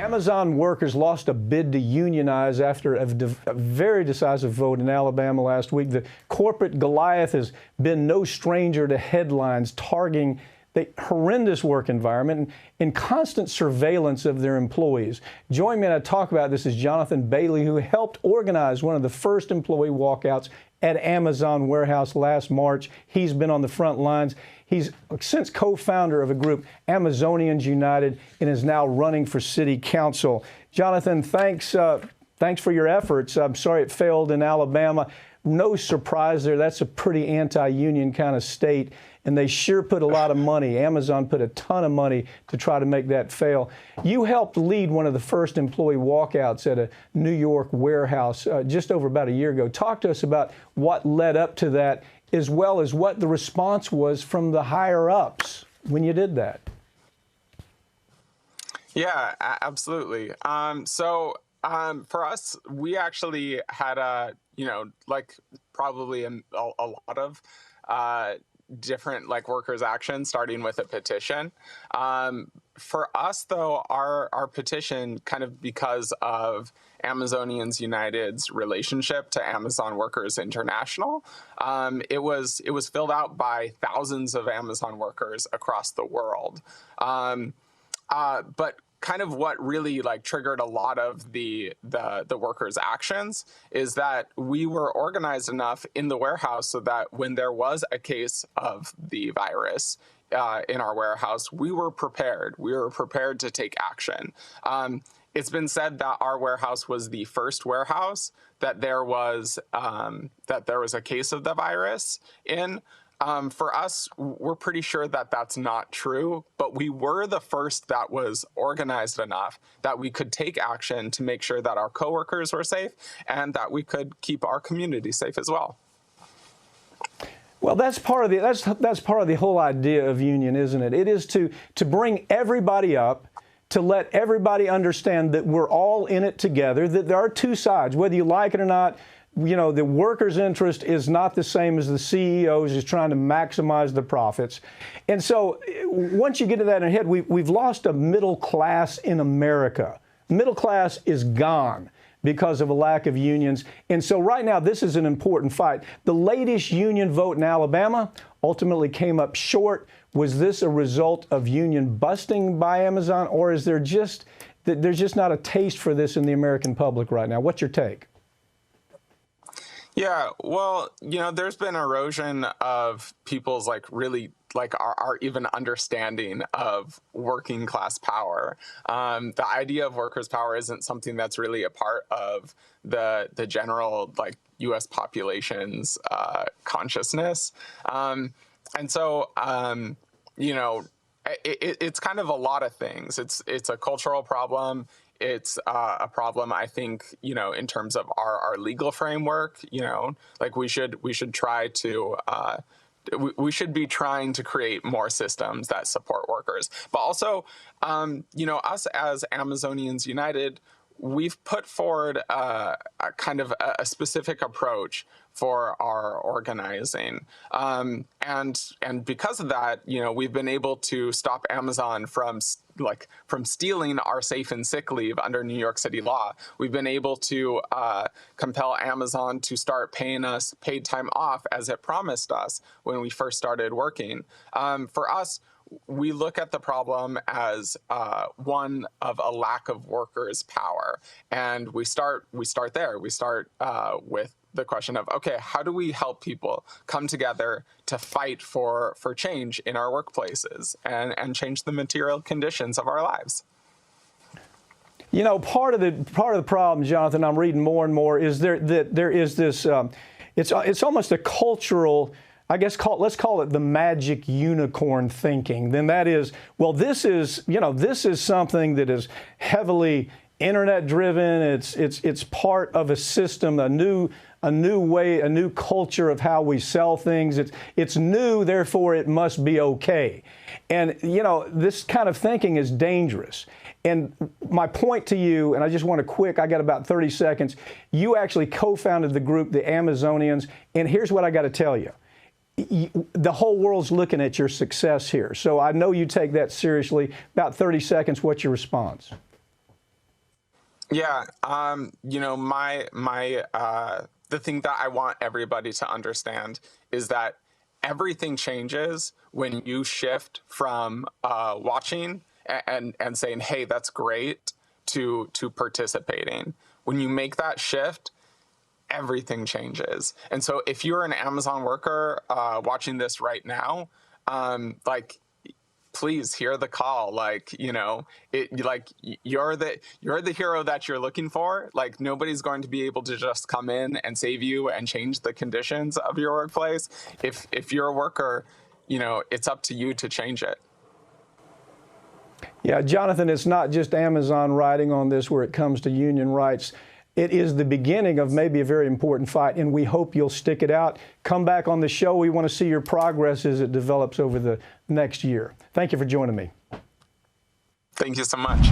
Amazon workers lost a bid to unionize after a very decisive vote in Alabama last week. The corporate Goliath has been no stranger to headlines targeting the horrendous work environment and constant surveillance of their employees. Joining me to talk about this is Jonathan Bailey, who helped organize one of the first employee walkouts at Amazon warehouse last March. He's been on the front lines. He's since co-founder of a group, Amazonians United, and is now running for city council. Jonathan, thanks for your efforts. I'm sorry it failed in Alabama. No surprise there. That's a pretty anti-union kind of state, and they sure put a lot of money. Amazon put a ton of money to try to make that fail. You helped lead one of the first employee walkouts at a New York warehouse just over about a year ago. Talk to us about what led up to that, as well as what the response was from the higher-ups when you did that. Yeah, absolutely. For us, we actually had probably a lot of different workers' action, starting with a petition. For us, though, our petition, kind of because of Amazonians United's relationship to Amazon Workers International, it was filled out by thousands of Amazon workers across the world. But kind of what really triggered a lot of the workers' actions is that we were organized enough in the warehouse so that when there was a case of the virus in our warehouse, we were prepared. We were prepared to take action. It's been said that our warehouse was the first warehouse that there was a case of the virus in. For us, we're pretty sure that that's not true, but we were the first that was organized enough that we could take action to make sure that our coworkers were safe and that we could keep our community safe as well. Well, that's part of the whole idea of union, isn't it? It is to bring everybody up, to let everybody understand that we're all in it together, that there are two sides, whether you like it or not. You know, the workers' interest is not the same as the CEOs is trying to maximize the profits. And so once you get to that in your head, we've lost a middle class in America. Middle class is gone because of a lack of unions. And so right now, this is an important fight. The latest union vote in Alabama ultimately came up short. Was this a result of union busting by Amazon, or is there's just not a taste for this in the American public right now? What's your take? Yeah, well, there's been erosion of people's our even understanding of working class power. The idea of workers' power isn't something that's really a part of the general U.S. population's consciousness, and so it's kind of a lot of things. It's a cultural problem. It's a problem, I think, in terms of our legal framework. We should try to we should be trying to create more systems that support workers. But also, us as Amazonians United, we've put forward a kind of a specific approach for our organizing. And because of that, we've been able to stop Amazon from stealing our safe and sick leave under New York City law. We've been able to compel Amazon to start paying us paid time off as it promised us when we first started working. For us, we look at the problem as one of a lack of workers' power, and we start there. We start with the question of, okay, how do we help people come together to fight for change in our workplaces and change the material conditions of our lives? Part of the problem, Jonathan, I'm reading more and more, is there is this. It's almost a cultural, I guess, let's call it the magic unicorn thinking. Then that is, well, this is something that is heavily internet driven. It's part of a system, a new way, a new culture of how we sell things. It's new, therefore it must be okay. And this kind of thinking is dangerous. And my point to you, and I just want to I got about 30 seconds. You actually co-founded the group, the Amazonians, and here's what I got to tell you. The whole world's looking at your success here. So I know you take that seriously. About 30 seconds, what's your response? Yeah, the thing that I want everybody to understand is that everything changes when you shift from watching and saying, "Hey, that's great," to participating. When you make that shift, everything changes. And so, if you're an Amazon worker watching this right now, like, please hear the call. Like, you're the hero that you're looking for. Like, nobody's going to be able to just come in and save you and change the conditions of your workplace. If you're a worker, it's up to you to change it. Yeah, Jonathan, it's not just Amazon riding on this where it comes to union rights. It is the beginning of maybe a very important fight, and we hope you'll stick it out. Come back on the show. We want to see your progress as it develops over the next year. Thank you for joining me. Thank you so much.